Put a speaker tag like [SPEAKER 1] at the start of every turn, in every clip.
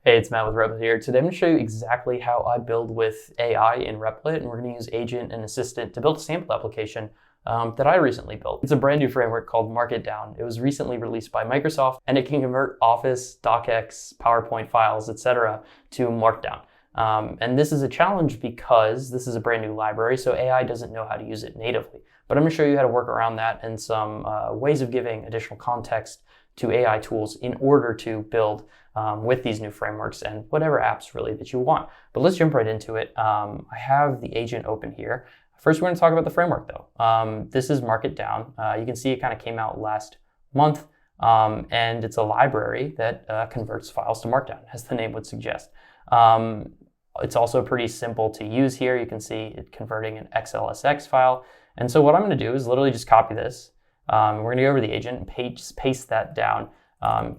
[SPEAKER 1] Hey, it's Matt with Replit here. Today I'm going to show you exactly how I build with AI in Replit, and we're going to use Agent and Assistant to build a sample application that I recently built. It's a brand new framework called MarkItDown. It was recently released by Microsoft, and it can convert Office, DocX, PowerPoint files, etc. to Markdown. And this is a challenge because this is a brand new library, so AI doesn't know how to use it natively. But I'm going to show you how to work around that and some ways of giving additional context to AI tools in order to build with these new frameworks and whatever apps really that you want. But let's jump right into it. I have the agent open here. First, we're going to talk about the framework though. This is MarkItDown. You can see it kind of came out last month, and it's a library that converts files to Markdown, as the name would suggest. It's also pretty simple to use here. You can see it converting an XLSX file. And so what I'm going to do is literally just copy this. We're going to go over the agent and paste that down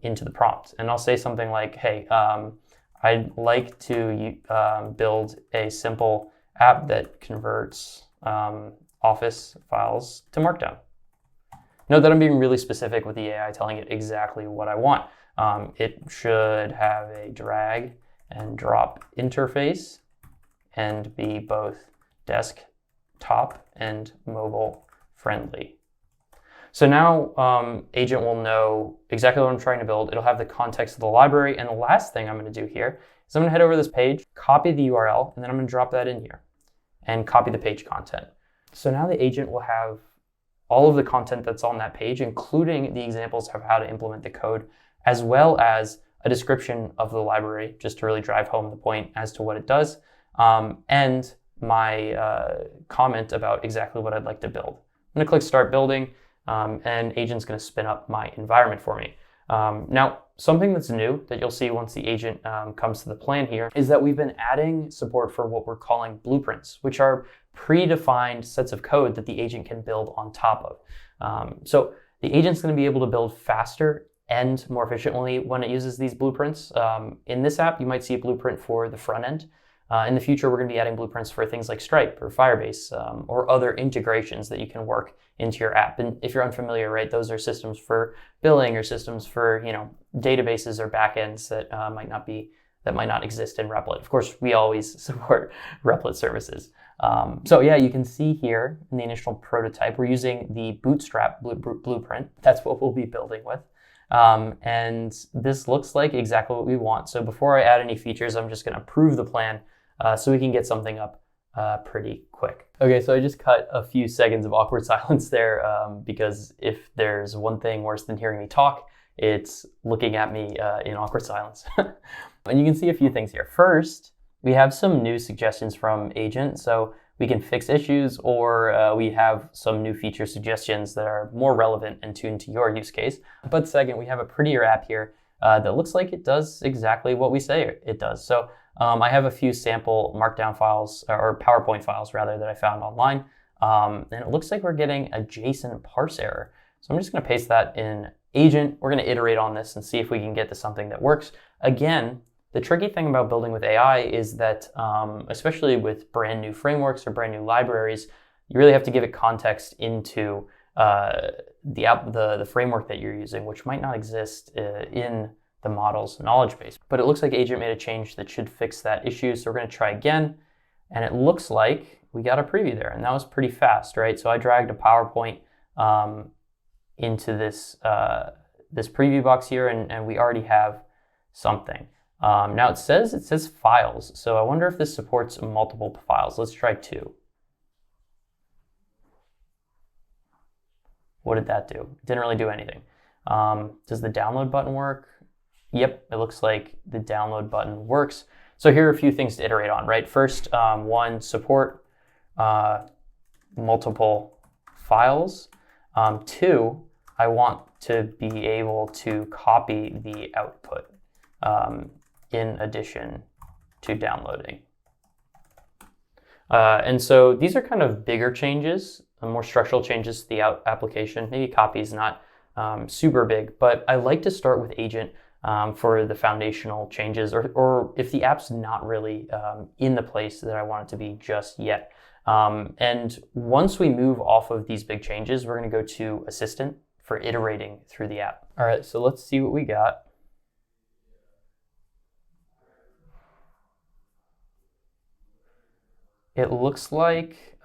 [SPEAKER 1] into the prompt. And I'll say something like, hey, I'd like to build a simple app that converts Office files to Markdown. Note that I'm being really specific with the AI, telling it exactly what I want. It should have a drag and drop interface and be both desktop and mobile friendly. So now Agent will know exactly what I'm trying to build. It'll have the context of the library. And the last thing I'm going to do here is I'm going to head over to this page, copy the URL, and then I'm going to drop that in here and copy the page content. So now the agent will have all of the content that's on that page, including the examples of how to implement the code, as well as a description of the library, just to really drive home the point as to what it does, and my comment about exactly what I'd like to build. I'm going to click Start Building. And Agent's going to spin up my environment for me. Now, something that's new that you'll see once the agent comes to the plan here is that we've been adding support for what we're calling blueprints, which are predefined sets of code that the agent can build on top of. So the agent's going to be able to build faster and more efficiently when it uses these blueprints. In this app, you might see a blueprint for the front end. In the future, we're going to be adding blueprints for things like Stripe or Firebase or other integrations that you can work into your app. And if you're unfamiliar, right, those are systems for billing or systems for databases or backends that might not exist in Replit. Of course, we always support Replit services. So yeah, you can see here in the initial prototype, we're using the Bootstrap blueprint. That's what we'll be building with. And this looks like exactly what we want. So before I add any features, I'm just going to approve the plan so we can get something up pretty quick. Okay, so I just cut a few seconds of awkward silence there because if there's one thing worse than hearing me talk, it's looking at me in awkward silence. And you can see a few things here. First, we have some new suggestions from Agent. So we can fix issues, or we have some new feature suggestions that are more relevant and tuned to your use case. But second, we have a prettier app here that looks like it does exactly what we say it does. So I have a few sample Markdown files, or PowerPoint files rather, that I found online. And it looks like we're getting a JSON parse error. So I'm just going to paste that in Agent. We're going to iterate on this and see if we can get to something that works. Again, the tricky thing about building with AI is that, especially with brand new frameworks or brand new libraries, you really have to give it context into the framework that you're using, which might not exist in the model's knowledge base. But it looks like Agent made a change that should fix that issue. So we're going to try again. And it looks like we got a preview there. And that was pretty fast, right? So I dragged a PowerPoint into this preview box here, and we already have something. Now it says files, so I wonder if this supports multiple files. Let's try 2. What did that do? It didn't really do anything. Does the download button work? Yep, it looks like the download button works. So here are a few things to iterate on, right? First, one, support multiple files. 2, I want to be able to copy the output in addition to downloading. And so these are kind of bigger changes, more structural changes to the application. Maybe copy is not super big, but I like to start with Agent for the foundational changes, or if the app's not really in the place that I want it to be just yet. And once we move off of these big changes, we're going to go to Assistant for iterating through the app. All right, so let's see what we got. it looks like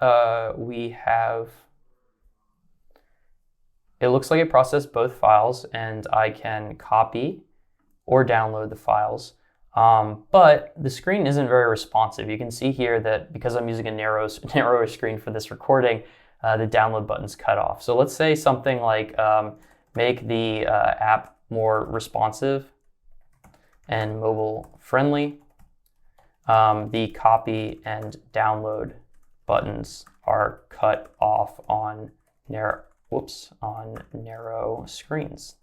[SPEAKER 1] it looks like it processed both files, and I can copy or download the files. But the screen isn't very responsive. You can see here that because I'm using a narrower screen for this recording, the download button's cut off. So let's say something like make the app more responsive and mobile friendly. The copy and download buttons are cut off on narrow screens.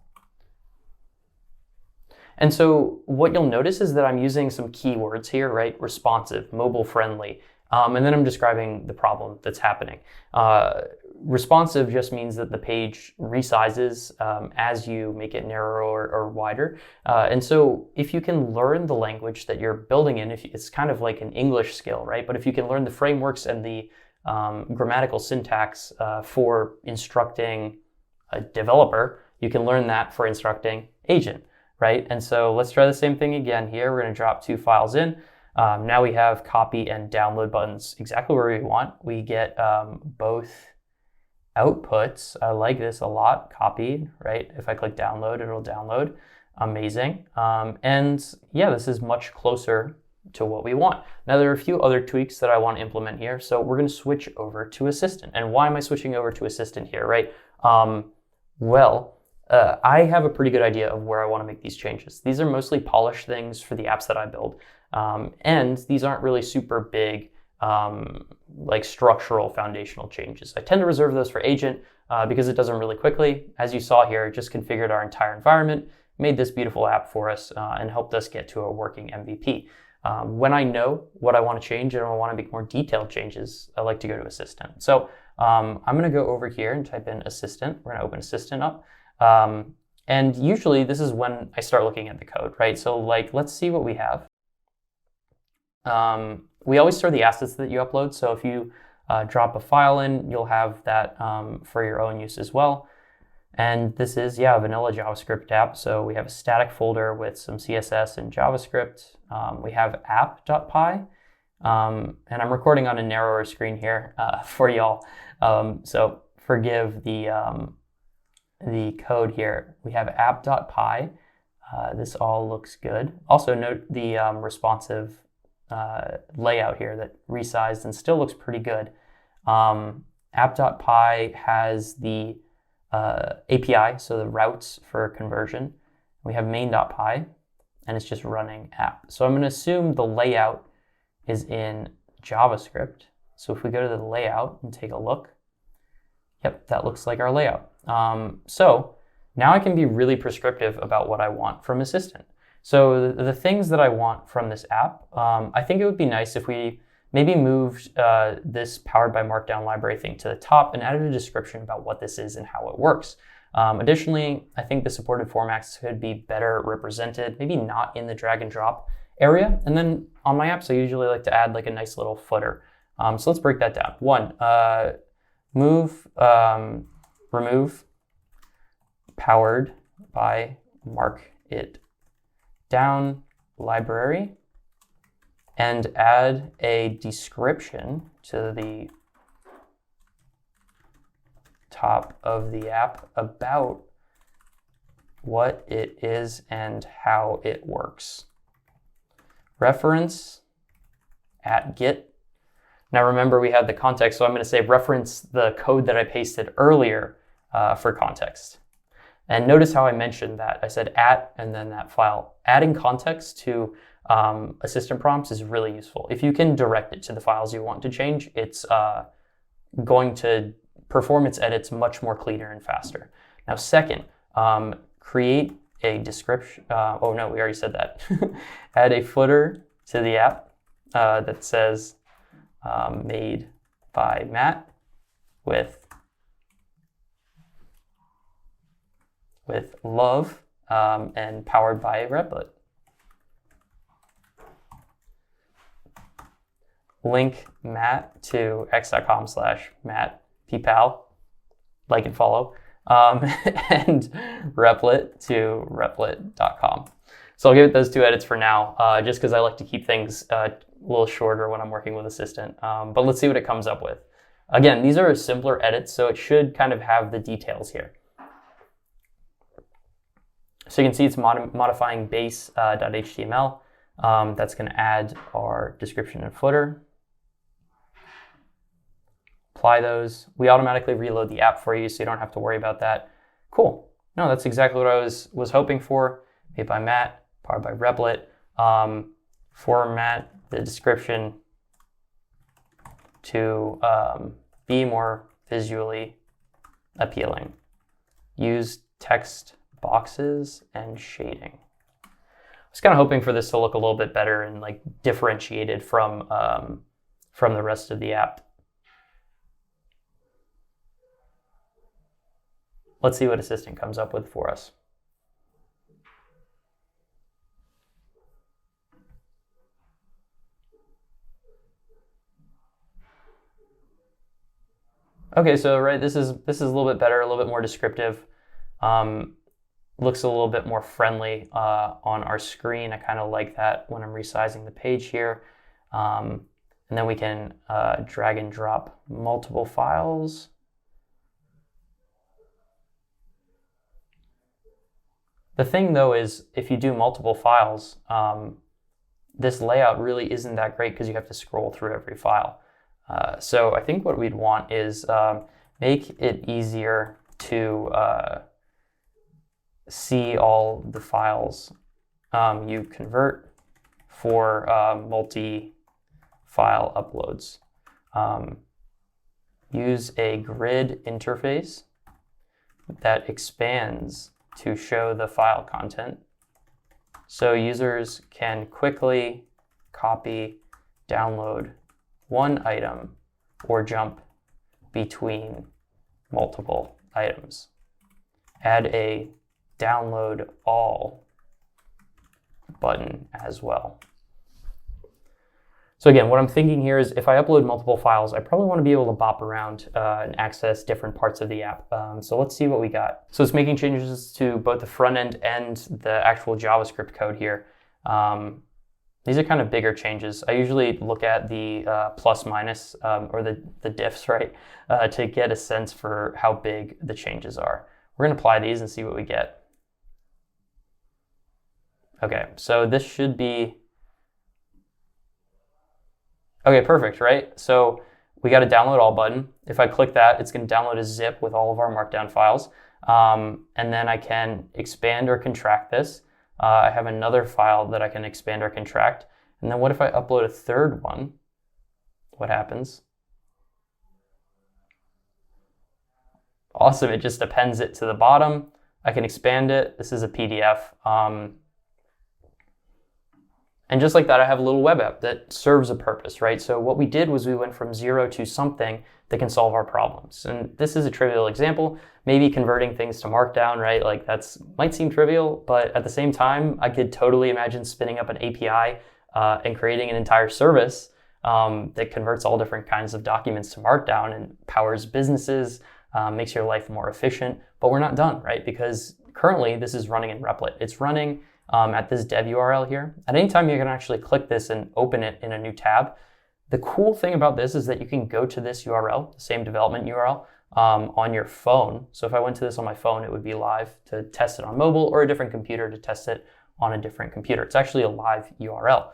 [SPEAKER 1] And so what you'll notice is that I'm using some keywords here, right? Responsive, mobile friendly, and then I'm describing the problem that's happening. Responsive just means that the page resizes as you make it narrower or wider. And so if you can learn the language that you're building in, it's kind of like an English skill, right? But if you can learn the frameworks and the grammatical syntax for instructing a developer, you can learn that for instructing agent, right? And so let's try the same thing again here. We're going to drop 2 files in. Now we have copy and download buttons exactly where we want. We get both outputs. I like this a lot. Copied, right? If I click download, it'll download. Amazing. And yeah, this is much closer to what we want. Now there are a few other tweaks that I want to implement here. So we're going to switch over to Assistant. And why am I switching over to Assistant here, right? I have a pretty good idea of where I want to make these changes. These are mostly polished things for the apps that I build. And these aren't really super big, like structural foundational changes. I tend to reserve those for agent because it does them really quickly. As you saw here, it just configured our entire environment, made this beautiful app for us, and helped us get to a working MVP. When I know what I want to change and I want to make more detailed changes, I like to go to Assistant. So I'm going to go over here and type in Assistant. We're going to open Assistant up. And usually this is when I start looking at the code, right? So like, let's see what we have. We always store the assets that you upload. So if you drop a file in, you'll have that for your own use as well. And this is, a vanilla JavaScript app. So we have a static folder with some CSS and JavaScript. We have app.py. And I'm recording on a narrower screen here for y'all. So forgive the code here. We have app.py. This all looks good. Also note the responsive layout here that resized and still looks pretty good. App.py has the API, so the routes for conversion. We have main.py, and it's just running app. So I'm going to assume the layout is in JavaScript. So if we go to the layout and take a look, yep, that looks like our layout. So now I can be really prescriptive about what I want from Assistant. So the things that I want from this app, I think it would be nice if we maybe moved this powered by Markdown library thing to the top and added a description about what this is and how it works. Additionally, I think the supported formats could be better represented, maybe not in the drag and drop area. And then on my apps, I usually like to add like a nice little footer. So let's break that down. 1, remove powered by MarkItDown library and add a description to the top of the app about what it is and how it works. Reference at Git. Now remember, we had the context, so I'm going to say reference the code that I pasted earlier for context. And notice how I mentioned that. I said at and then that file. Adding context to assistant prompts is really useful. If you can direct it to the files you want to change, it's going to perform its edits much more cleaner and faster. Now, second, create a description. Oh no, we already said that. Add a footer to the app that says made by Matt with love and powered by Replit. Link Matt to x.com/MattPPal, like and follow, and Replit to replit.com. So I'll give it those 2 edits for now, just because I like to keep things little shorter when I'm working with Assistant, but let's see what it comes up with. Again, these are simpler edits, so it should kind of have the details here. So you can see it's modifying base.html. That's going to add our description and footer. Apply those. We automatically reload the app for you, so you don't have to worry about that. Cool. No, that's exactly what I was hoping for. Made by Matt, powered by Replit. Format the description to be more visually appealing. Use text boxes and shading. I was kind of hoping for this to look a little bit better and like differentiated from the rest of the app. Let's see what Assistant comes up with for us. Okay, so right, this is a little bit better, a little bit more descriptive. Looks a little bit more friendly on our screen. I kind of like that when I'm resizing the page here. And then we can drag and drop multiple files. The thing though is if you do multiple files, this layout really isn't that great because you have to scroll through every file. So I think what we'd want is make it easier to see all the files you convert for multi-file uploads. Use a grid interface that expands to show the file content so users can quickly copy, download one item or jump between multiple items. Add a download all button as well. So again, what I'm thinking here is if I upload multiple files, I probably want to be able to bop around and access different parts of the app. So let's see what we got. So it's making changes to both the front end and the actual JavaScript code here. These are kind of bigger changes. I usually look at the plus minus or the diffs, right, to get a sense for how big the changes are. We're going to apply these and see what we get. Okay, so this should be okay, perfect, right? So we got a download all button. If I click that, it's going to download a zip with all of our Markdown files. And then I can expand or contract this. I have another file that I can expand or contract. And then what if I upload a third one? What happens? Awesome, it just appends it to the bottom. I can expand it. This is a PDF. And just like that, I have a little web app that serves a purpose, right? So what we did was we went from 0 to something that can solve our problems. And this is a trivial example, maybe converting things to Markdown, right? Like that's might seem trivial, but at the same time, I could totally imagine spinning up an API and creating an entire service that converts all different kinds of documents to Markdown and powers businesses, makes your life more efficient. But we're not done, right? Because currently this is running in Replit. It's running at this dev URL here. At any time, you can actually click this and open it in a new tab. The cool thing about this is that you can go to this URL, the same development URL, on your phone. So if I went to this on my phone, it would be live to test it on mobile or a different computer to test it on a different computer. It's actually a live URL.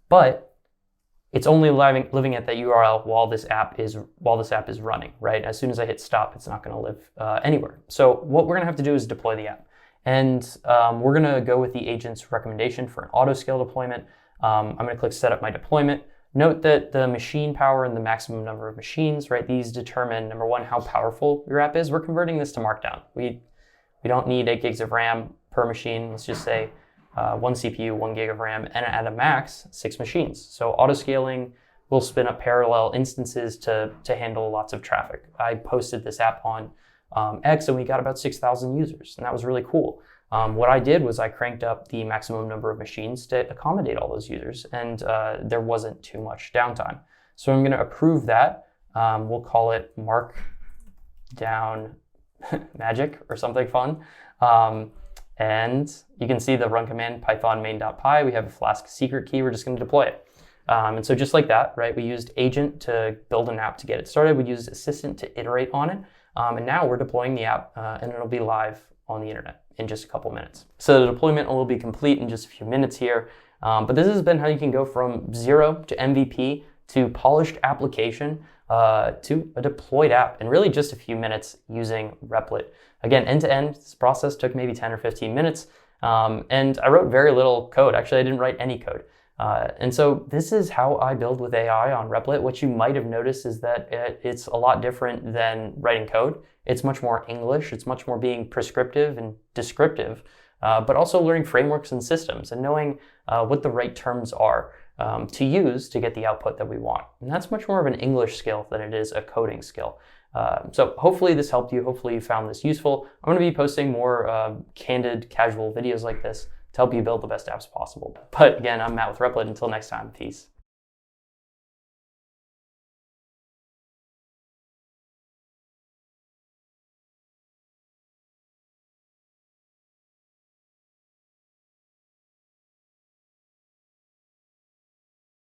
[SPEAKER 1] But it's only living at that URL while this app is running, right? As soon as I hit stop, it's not going to live anywhere. So what we're going to have to do is deploy the app. And we're going to go with the agent's recommendation for an auto scale deployment. I'm going to click set up my deployment. Note that the machine power and the maximum number of machines, right? These determine, number one, how powerful your app is. We're converting this to Markdown. We don't need 8 gigs of RAM per machine. Let's just say 1 CPU, 1 gig of RAM, and at a max, 6 machines. So auto scaling will spin up parallel instances to handle lots of traffic. I posted this app on X and we got about 6,000 users, and that was really cool. What I did was I cranked up the maximum number of machines to accommodate all those users, and there wasn't too much downtime. So I'm going to approve that. We'll call it Markdown Magic or something fun. And you can see the run command python main.py. We have a Flask secret key. We're just going to deploy it. And so just like that, right, we used agent to build an app to get it started. We used assistant to iterate on it. And now we're deploying the app and it'll be live on the internet in just a couple minutes. So the deployment will be complete in just a few minutes here. But this has been how you can go from 0 to MVP to polished application to a deployed app in really just a few minutes using Replit. Again, end to end, this process took maybe 10 or 15 minutes. And I wrote very little code. Actually, I didn't write any code. And so this is how I build with AI on Replit. What you might have noticed is that it's a lot different than writing code. It's much more English. It's much more being prescriptive and descriptive, but also learning frameworks and systems and knowing what the right terms are to use to get the output that we want. And that's much more of an English skill than it is a coding skill. So hopefully this helped you. Hopefully you found this useful. I'm going to be posting more candid, casual videos like this to help you build the best apps possible. But again, I'm Matt with Replit. Until next time, peace.